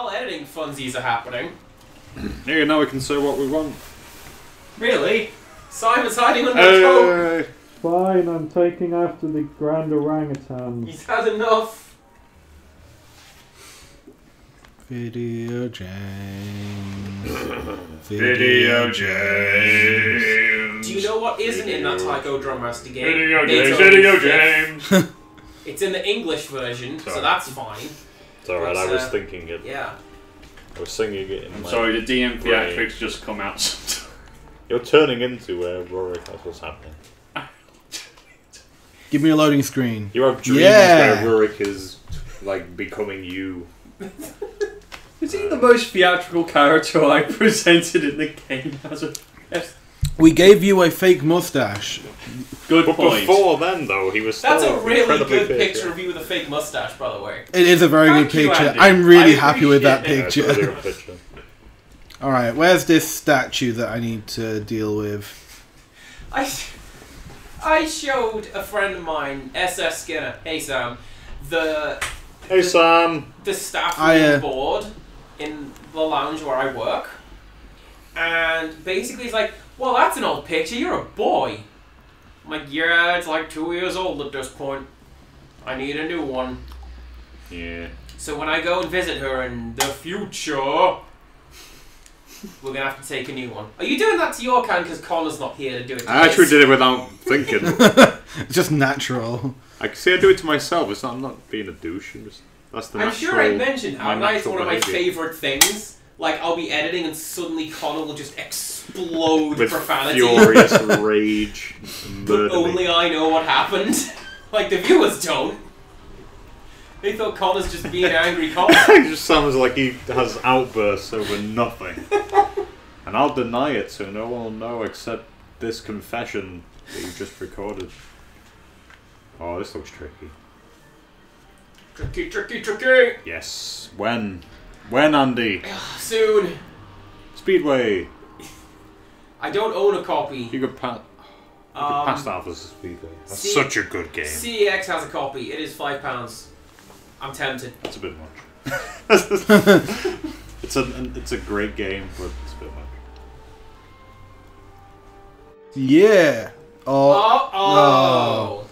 while editing funsies are happening. Here, now we can say what we want. Really? Simon's hiding under the coat. Fine, I'm taking after the grand orangutan. He's had enough. Video James. Video James. Do you know what isn't in that Taiko Drum Master game? Video James. It's in the English version, so that's fine. It's alright, I was thinking it. Yeah. I was singing it in my Sorry, the DM brain. theatrics just come out. You're turning into Rorik, that's what's happening. Give me a loading screen. You have dreams where Rorik is, like, becoming you. Is he the most theatrical character I presented in the game as a... We gave you a fake mustache. Good but point. Before then, though, he was still That's a really good big, picture of you with a fake mustache, by the way. It is a very good Thank you, picture. Andy. I'm really I happy with that appreciate picture. Yeah, it's a really good picture. Alright, where's this statue that I need to deal with? I showed a friend of mine, SS Skinner, hey Sam, the staff room board in the lounge where I work. And basically he's like, well, that's an old picture, you're a boy. I'm like, yeah, it's like 2 years old at this point. I need a new one. Yeah. So when I go and visit her in the future, we're going to have to take a new one. Are you doing that to your can because Connor's not here to do it to I actually did it without thinking. It's just natural. I can see I do it to myself. It's not, I'm not being a douche. That's the I'm natural, sure I mentioned how nice one of my behavior. favourite things. Like, I'll be editing and suddenly Connor will just explode with profanity. furious rage. But only I know what happened. Like, the viewers don't. They thought Connor's just being an angry Connor. It just sounds like he has outbursts over nothing. And I'll deny it so no one will know except this confession that you just recorded. Oh, this looks tricky. Tricky, tricky, tricky! Yes. When? When, Andy? Soon. Speedway. I don't own a copy. You could pass that off as a Speedway. That's such a good game. CEX has a copy. It is £5. I'm tempted. That's a bit much. it's a great game, but it's a bit much. Yeah. Oh.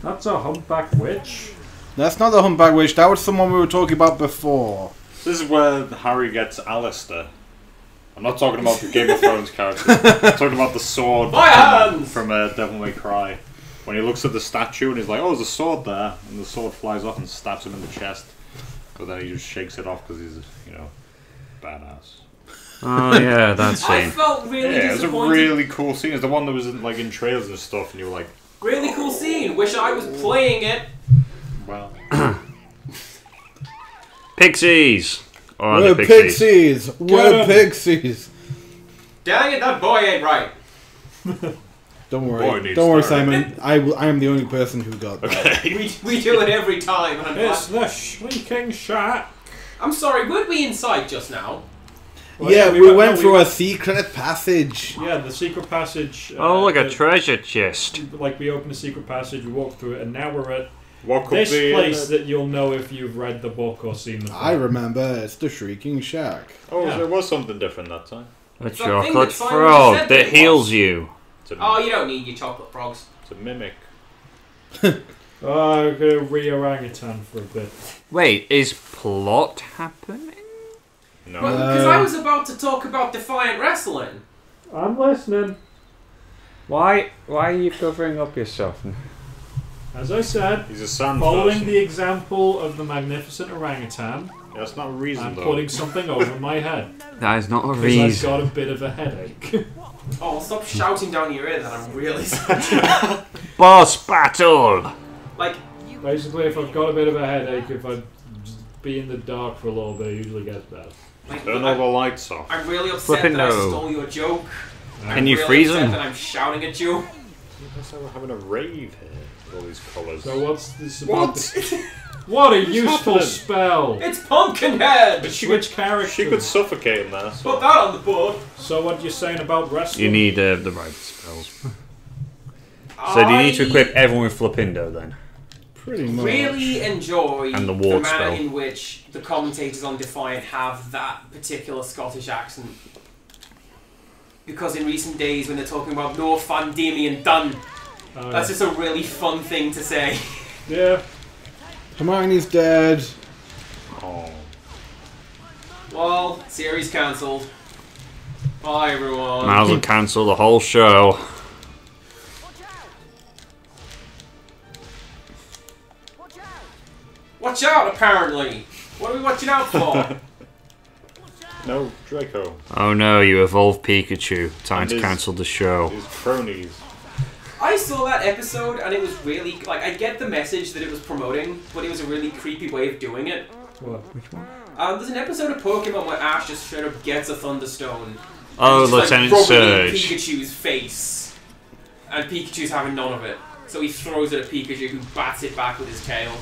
That's a humpback witch. That's not the humpback witch. That was someone we were talking about before. This is where Harry gets Alistair. I'm not talking about the Game of Thrones character. I'm talking about the sword from Devil May Cry. When he looks at the statue and he's like, oh, there's a sword there. And the sword flies off and stabs him in the chest. But then he just shakes it off because he's, badass. Oh, yeah, that's I it. felt really Yeah, it was a disappointed. really cool scene. It's the one that was in trailers and stuff, and you were like... Really cool scene. Wish I was playing it. Well... Pixies! Or We're the Pixies. pixies! We're pixies! Dang it, that boy ain't right. Don't Boy worry. needs Don't worry, starting. Simon. I am the only person who got that. We do it every time. And It's the Shrieking Shack. I'm sorry, weren't we inside just now? Well, yeah, we went through a secret passage. Yeah, the secret passage. Oh, look, a treasure chest. Like, we opened a secret passage, we walked through it, and now we're at What could this be place that you'll know if you've read the book or seen the film. I remember. It's the Shrieking Shack. Oh, Yeah. there was something different that time. A It's that thing chocolate that Simon frog said that it was. heals you. It's a, Oh, you don't need your chocolate frogs. it's a mimic. Oh, I'm gonna re-orangutan for a bit. Wait, is plot happening? No. Because I was about to talk about Defiant Wrestling. I'm listening. Why are you covering up yourself? As I said, He's a sand following person. the example of the magnificent orangutan, Yeah, that's not a reason, I'm though. putting something over my head. That is not a Because I've reason. got a bit of a headache. Oh, stop shouting down your ear that I'm really sorry. Boss battle! Like, Basically, if I've got a bit of a headache, if I just be in the dark for a little bit, it usually gets better. Turn all the lights off. I'm really upset Flipping that I no. stole your joke. Can you freeze upset them? that I'm shouting at you. That's how we're having a rave here. With all these colours. So what's this about? What? What a useful happening? spell! It's Pumpkinhead! Which character? She could suffocate in there. So. Put that on the board. So what you saying about wrestling? You need the right spells. So do you need to equip everyone with Flipindo then? Pretty much. Really enjoy And the the ward manner spell. in which the commentators on Defiant have that particular Scottish accent. Because in recent days, when they're talking about North Van Damian Dun, that's just a really fun thing to say. Yeah. Hermione's dead. Oh. Well, series cancelled. Bye, everyone. Might as well cancel the whole show. Watch out, apparently. What are we watching out for? No, Draco. Oh no, you evolved Pikachu. Time And to his- cancel the show. His cronies. I saw that episode and it was really, like, I get the message that it was promoting, but it was a really creepy way of doing it. What? There's an episode of Pokemon where Ash just straight up gets a Thunderstone. Oh, He's just, Lieutenant like, rubbing it in Surge. Pikachu's face. And Pikachu's having none of it. So he throws it at Pikachu, who bats it back with his tail.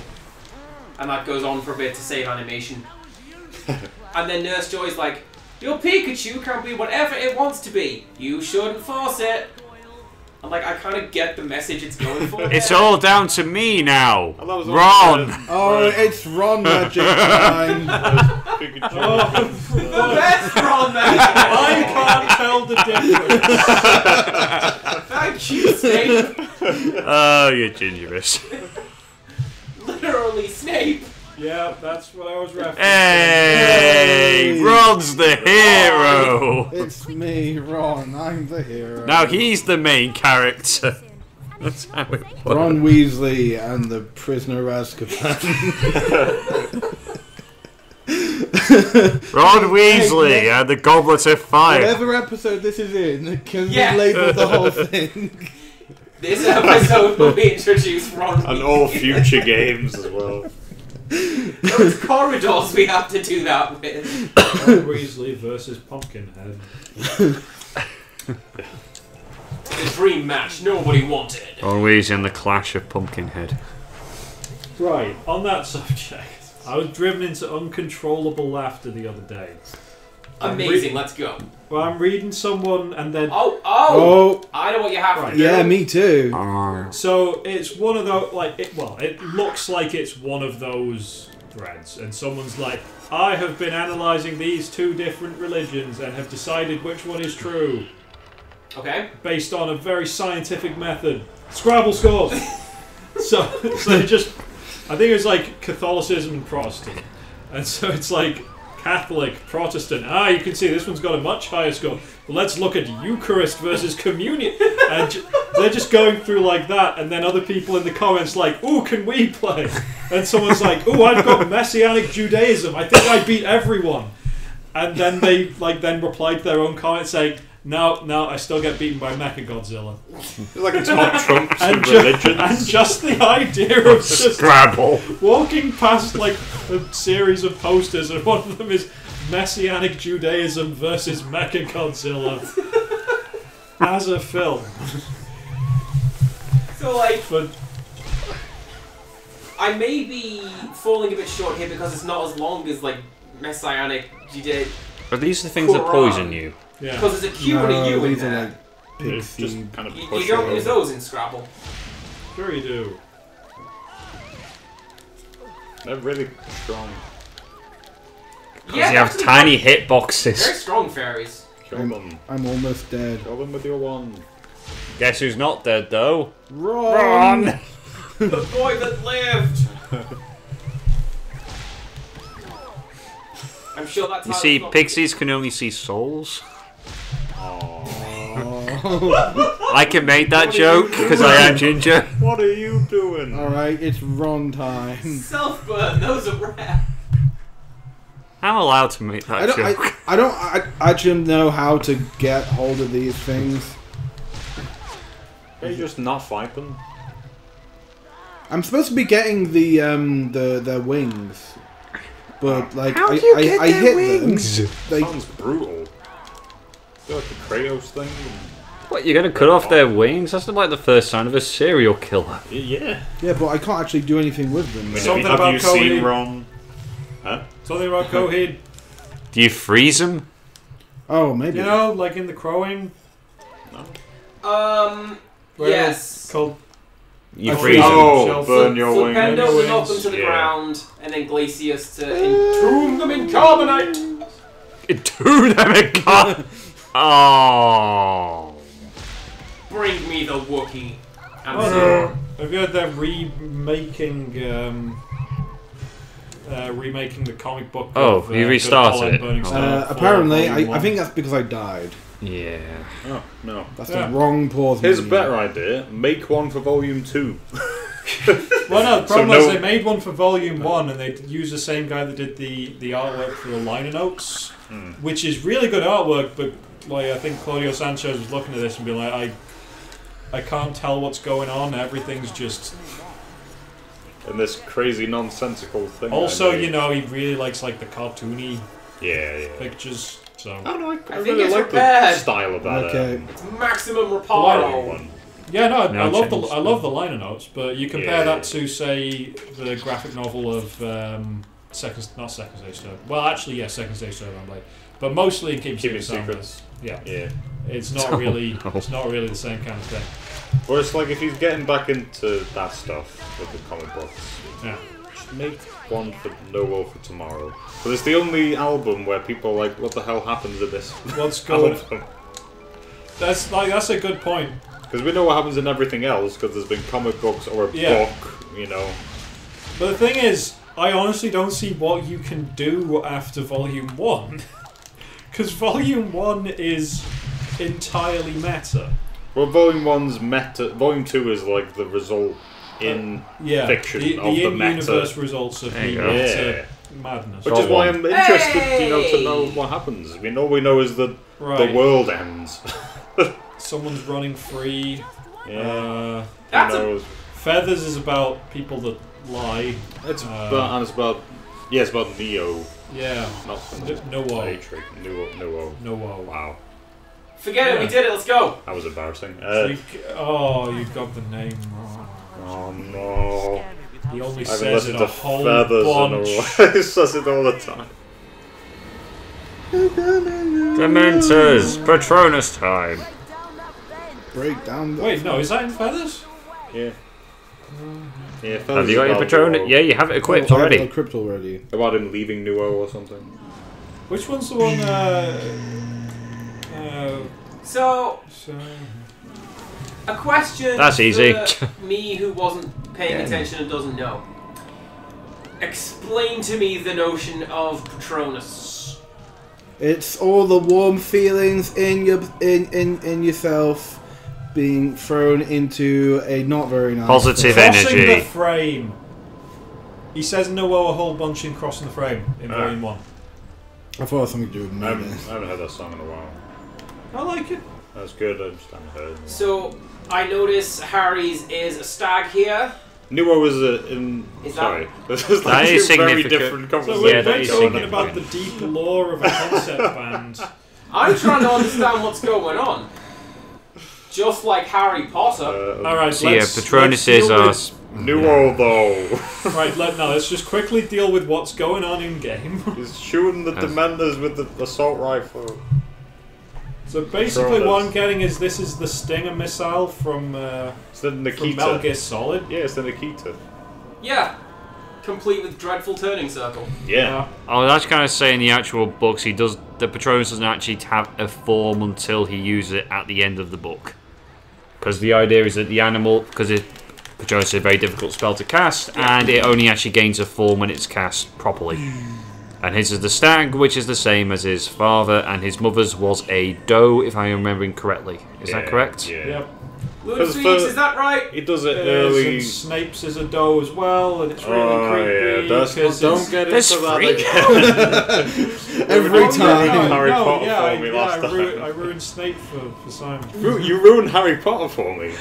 And that goes on for a bit to save animation. And then Nurse Joy's like, your Pikachu can be whatever it wants to be. You shouldn't force it. I'm like, I kind of get the message it's going for. It's all down to me now. Oh, that was Ron! Oh, it's Ron magic time. Pikachu. The best Ron magic! I can't tell the difference. Thank you, Snape. Oh, you gingerous. Literally, Snape. Yeah, that's what I was referencing. Hey! Ron's the hero! It's me, Ron. I'm the hero. Now he's the main character. That's how it works. Ron Weasley and the prisoner of Azkaban. Ron Weasley and the Goblet of Fire. Whatever episode this is in, can Yeah. we label the whole thing? This episode will be introduced Ron. And all future games as well. Those corridors we have to do that with. Ron Weasley versus Pumpkinhead. The dream match nobody wanted. Ron Weasley and the Clash of Pumpkinhead. Right, on that subject, I was driven into uncontrollable laughter the other day. Amazing, let's go. Well, I'm reading someone and then... Oh, I know what you have to do. yeah, me too. So it's one of those, like, it looks like it's one of those threads, and someone's like, I have been analysing these two different religions and have decided which one is true, Okay. based on a very scientific method. Scrabble scores! so it just, I think it was like Catholicism and Protestant, and so it's like Catholic, Protestant. You can see this one's got a much higher score. Well, let's look at Eucharist versus Communion. And they're just going through like that, and then other people in the comments like, ooh, can we play? And someone's like, ooh, I've got Messianic Judaism. I think I beat everyone. And then they then replied to their own comment saying, no, I still get beaten by Mechagodzilla. It's like a top trumps And, of religions. and just the idea of just Scrabble. walking past like a series of posters, and one of them is Messianic Judaism versus Mechagodzilla as a film. So, like, But I may be falling a bit short here because it's not as long as, like, Messianic Judaism. But these are the things that poison you. yeah, Because there's a Q and a U in these are there. like It's just pixie. kind of You push don't it use over. those in Scrabble. sure you do. They're really strong. Yeah, You have actually, tiny Very hitboxes. strong fairies. Kill them. I'm almost dead. Kill them with your wand. Guess who's not dead though? Ron! The boy that lived. I'm sure that's You how see, it's not- pixies can only see souls. Oh. I can make that joke because I am ginger. What are you doing? Alright, it's Ron time. Self-burn, those are rare. I'm allowed to make that joke. I actually know how to get hold of these things. Can you just not fight them? I'm supposed to be getting their wings, but like How do you get I their hit wings? them. They, Sounds brutal. Feel like the Kratos thing. What, you're going to cut off their wings? That's not like the first sign of a serial killer. Yeah. yeah, but I can't actually do anything with them. though. Something have about you seen Coheed. Ron? Huh? Something about Coheed. Do you freeze them? Oh, maybe. You know, like in The Crowing. No. Where Yes. it's called You freeze them. Oh, burn your wings. Flipendo to knock them to the ground, and then Glacius to entomb them in carbonite. Entomb them in carbonite. Oh. Bring me the Wookiee. Have you heard they're remaking the comic book? Oh, you restarted it. Apparently, I think that's because I died. Yeah. Oh, no. That's the wrong pause. Here's a better idea. Make one for Volume 2. Well, no, the problem is they made one for Volume 1 and they used the same guy that did the artwork for the liner notes, which is really good artwork, but like I think Claudio Sanchez was looking at this and being like, I can't tell what's going on, everything's just... And this crazy nonsensical thing. Also, you know, he really likes like the cartoony pictures. So I don't know, I think really it's like repaired. the style of that. Okay. Maximum reparo. One. yeah, no, I love the liner notes, but you compare that to say the graphic novel of Second Stage Server. Well, actually, yeah, Second Stage Server. But mostly in Keeping Secrets. Yeah. It's not really the same kind of thing. Well, it's like if he's getting back into that stuff with the comic books, just make one for No Will for Tomorrow. But it's the only album where people are like, what the hell happens in this? What's going on? That's a good point. Because we know what happens in everything else, because there's been comic books or a book, you know. But the thing is, I honestly don't see what you can do after Volume 1. Because Volume 1 is entirely meta. Well, Volume 1's meta. Volume 2 is like the result in fiction of the in-universe results of the meta madness. Which is why I'm interested, to know what happens. All we know is that the world ends. Someone's running free. Yeah. Feathers is about people that lie. It's about Neo. Yeah. Not No-Wo. No-Wo. Wow. Forget it, we did it, let's go! That was embarrassing. You got the name wrong. Oh no. He only says it a whole Feathers bunch. He says it all the time. Dementors! Patronus time! Break down the... Wait, no, is that in Feathers? Yeah. Yeah, have you got your Patronus? Yeah, you have it equipped already. Equipped already. About him leaving Nuo or something. Which one's the one, So, a question That's easy. for me who wasn't paying attention and doesn't know. Explain to me the notion of Patronus. It's all the warm feelings in yourself being thrown into a not very nice positive crossing energy. The frame. He says no a whole bunch in crossing the frame in Volume 1. I thought it was something to do with I haven't heard that song in a while. I like it. That's good, I just haven't heard it. So, I notice Harry's is a stag here. Nuo is sorry. This is like that is two very significant. different conversations. So we're that is talking about the deep lore of a concept band. I'm trying to understand what's going on. Just like Harry Potter. Alright, so Patronuses are... Nuo, though. Right, let's just quickly deal with what's going on in game. He's shooting the Dementors with the assault rifle. So basically what I'm getting is this is the Stinger missile from Metal Gear Solid. Yeah, it's the Nikita. Yeah. Complete with dreadful turning circle. Yeah. Oh, that's kind of saying the actual books. The Patronus doesn't actually have a form until he uses it at the end of the book. Because the idea is that the animal, because Patronus is a very difficult spell to cast, and it only actually gains a form when it's cast properly. And his is the stag, which is the same as his father, and his mother's was a doe, if I'm remembering correctly. Is that correct? Yeah. Yep. Ludwig's, is that right? He does it early. And Snape's is a doe as well, and it's really creepy. Don't get into that again. Every time. Harry Potter for me last time. I ruined Snape for Simon. You ruined Harry Potter for me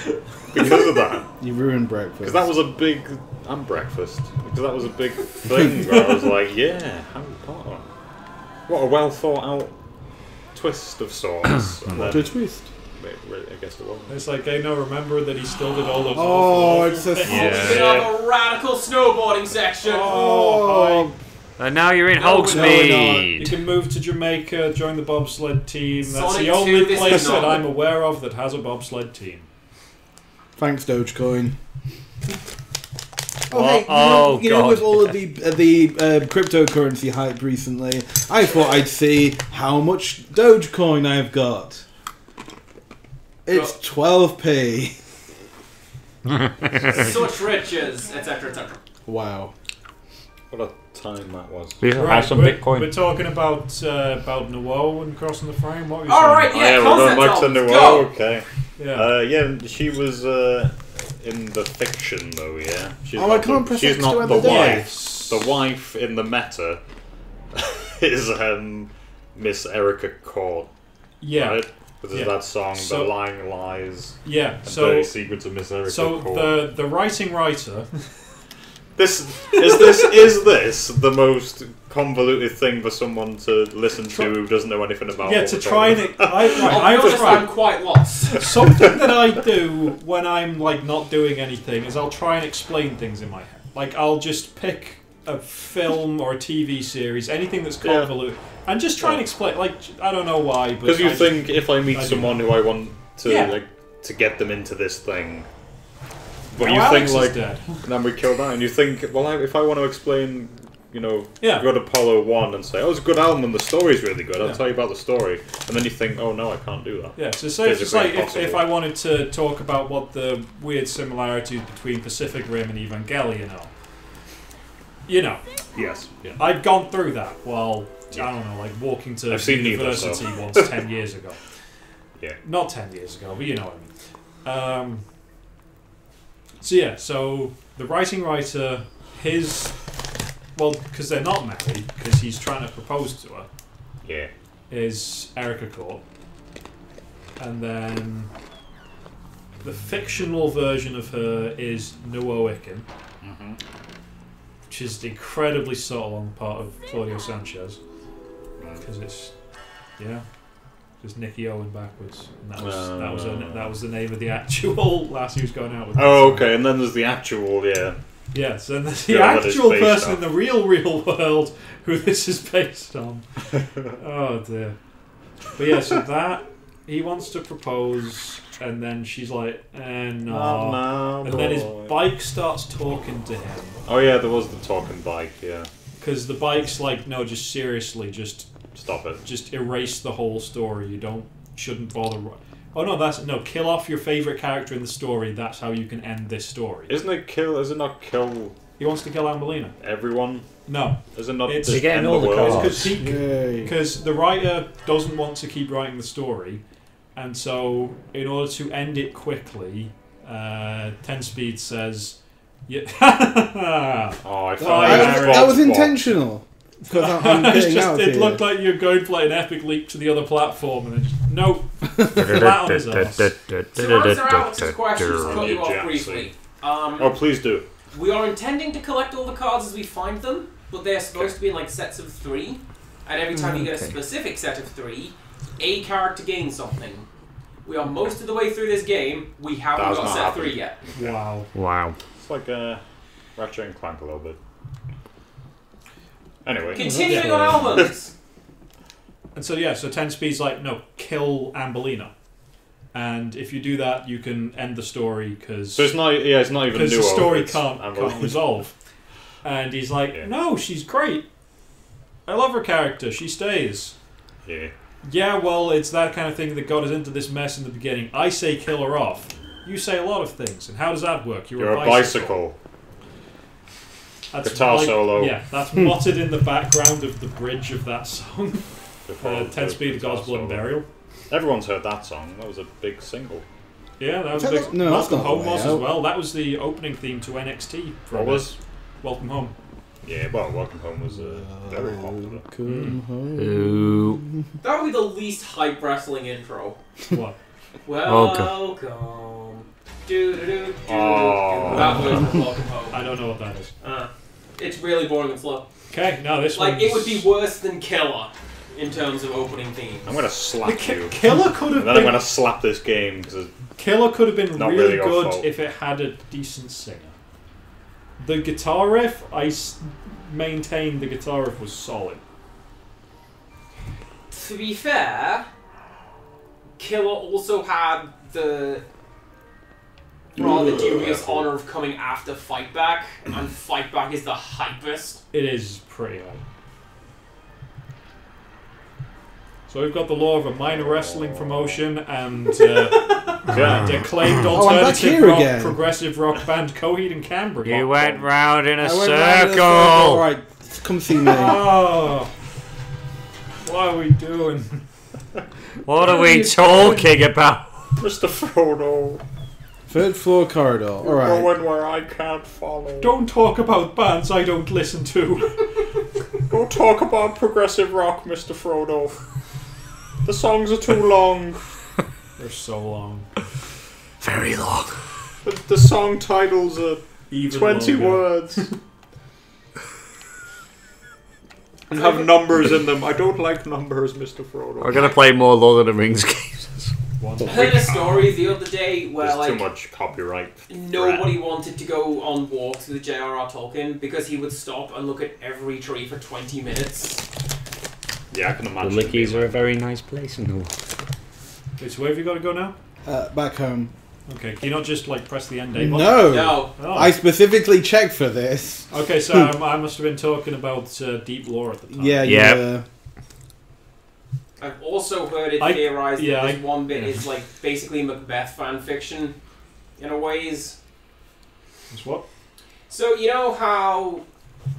because of that. You ruined breakfast. Because that was a big... And breakfast. Because that was a big thing where I was like, yeah, Harry Potter. What a well thought out twist of sorts. What a twist. I guess it was. It's like, remember that he still did all those awful it's a We have a radical snowboarding section. And now you're in Hogsmeade. You can move to Jamaica, join the bobsled team. That's Sonic the only 2, place that I'm aware of that has a bobsled team. Thanks, Dogecoin. Oh, What? hey, you know, with all of the cryptocurrency hype recently, I thought I'd see how much Dogecoin I've got. It's 12p. Such riches, etc., etc. Wow. What a time that was. We have some Bitcoin. We're talking about Noelle and crossing the frame. What were you All saying? right, yeah, we're going back to Noelle. Okay. Yeah. She was in the fiction though. Yeah. She's I can't press she's X not to the end the day. wife. The wife in the meta is Miss Erica Court. Yeah. Right? Because of that song, So- The Lying Lies. Yeah. And So Dirty Secrets of Miss Erica so Court. the writer. Is this the most convoluted thing for someone to listen to who doesn't know anything about? Yeah, what to we're try talking and about? I'm quite lost. Something that I do when I'm like not doing anything is I'll try and explain things in my head. Like I'll just pick a film or a TV series, anything that's convoluted, and just try and explain. Like I don't know why, but because you think if I meet I do. someone who I want to Yeah. to get them into this thing, but Now you Alex think is like dead. then we kill that, and you think if I want to explain. Yeah. Go to Apollo 1 and say, oh, it's a good album and the story's really good, I'll Yeah. tell you about the story. And then you think, oh no, I can't do that. Yeah, so say it's just like Physically if impossible. I wanted to talk about what the weird similarities between Pacific Rim and Evangelion are. You know, Yes. Yeah. I've gone through that while, I don't know, like walking to I've seen neither, university so. once 10 years ago. Yeah. Not 10 years ago, but you know what I mean. So the writer, well, because they're not married, because he's trying to propose to her, Yeah. is Erica Court. And then the fictional version of her is Noelle Wiccan, which is incredibly subtle on the part of Claudio Sanchez, because it's just Nicky Owen backwards, and that was the name of the actual lass he was going out with. Oh, okay, and then there's the actual, Yes, and there's the Yeah, that is actual based person on. in the real world who this is based on. Oh dear. But yeah, so that he wants to propose, and then she's like, no. Oh, no, And then his boy. bike starts talking to him. Oh yeah, there was the talking bike, yeah. Because the bike's like, no, just seriously, just Stop it. just erase the whole story. Shouldn't bother. Oh no, kill off your favourite character in the story. That's how you can end this story. Is it not kill He wants to kill Ambelina. everyone? No. Is it not It's- just You're getting end all the the world? cards. Because the writer doesn't want to keep writing the story, and so in order to end it quickly, 10 Speed says, "Yeah." Oh, I Well, found That was intentional. Because I'm It's getting just, out it here. looked like you're going for like an epic leap to the other platform, and then just nope, flat on his ass. To answer Alex's question, just cut you off Jackson. briefly. Oh, please do. We are intending to collect all the cards as we find them, but they're supposed to be in like sets of 3. And every time you get a specific set of 3, a character gains something. We are most of the way through this game. We haven't That's got not set happening. 3 yet. Wow. It's like Ratchet and Clank a little bit. Anyway. Continuing on albums. And so 10 Speed's like, no, kill Ambelina. And if you do that, you can end the story because So it's not even the Nuo, story it's can't Ambelina. resolve. And he's like, no, she's great. I love her character. She stays. Yeah. Yeah, well, it's that kind of thing that got us into this mess in the beginning. I say kill her off. You say a lot of things. And how does that work? You're a bicycle. That's Guitar solo. Yeah, that's motted in the background of the bridge of that song. Before 10 Speed of God's Blood and Burial. Everyone's heard that song. That was a big single. Yeah, that was a big. No, that's Welcome not Home the way was out. as well. That was the opening theme to NXT. What was? Welcome Home. Yeah, well, Welcome Home was very popular. Ooh. That would be the least hype wrestling intro. What? Welcome. Do-do-do-do-do. Oh. That was Welcome Home. I don't know what that is. It's really boring and slow. Okay, now this Like, one. it would be worse than Killer in terms of opening themes. I'm gonna slap you. Killer could have And then I'm been. gonna slap this game because Killer could have been Not really really your good fault. if it had a decent singer. The guitar riff, maintain the guitar riff was solid. To be fair, Killer also had the... You're got the dubious honour of coming after Fightback, and Fightback is the hypest. It is pretty high. So we've got the law of a minor wrestling promotion and acclaimed alternative rock, progressive rock band Coheed and Cambria. You went round in a circle. Alright, come see me. Oh, what are we doing? What are we talking about? Mr. Frodo. Third floor corridor. Alright. Going where I can't follow. Don't talk about bands I don't listen to. Don't talk about progressive rock, Mr. Frodo. The songs are too long. They're so long. Very long. The song titles are Even 20 longer. words. And have numbers in them. I don't like numbers, Mr. Frodo. We're gonna play more Lord of the Rings games. I heard a story the other day where There's like too much copyright. nobody wanted to go on walks with J.R.R. Tolkien because he would stop and look at every tree for 20 minutes. Yeah, I can The imagine. Lickies are a very nice place in the world. Okay, so where have you got to go now? Back home. Okay, can you not just like press the end date button? No. No. Oh. I specifically checked for this. Okay, so I must have been talking about deep lore at the time. Yeah, Yeah. yeah. I've also heard it theorized that this one bit is like basically Macbeth fan fiction in a ways. It's what? So you know how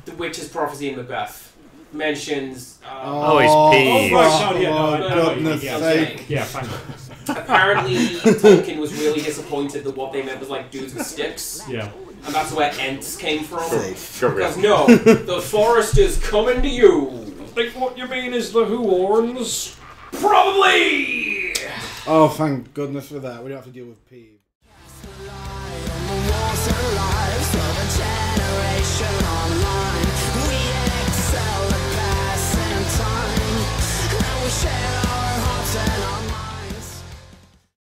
the witch's prophecy in Macbeth mentions he's peeved. Goodness sake. Yeah, fine. apparently Tolkien was really disappointed that what they meant was like dudes with sticks. Yeah. And that's where Ents came from. Go Because no, the forest is coming to you. Like what you mean is the Huorns? Probably! Oh, thank goodness for that. We don't have to deal with Peeve.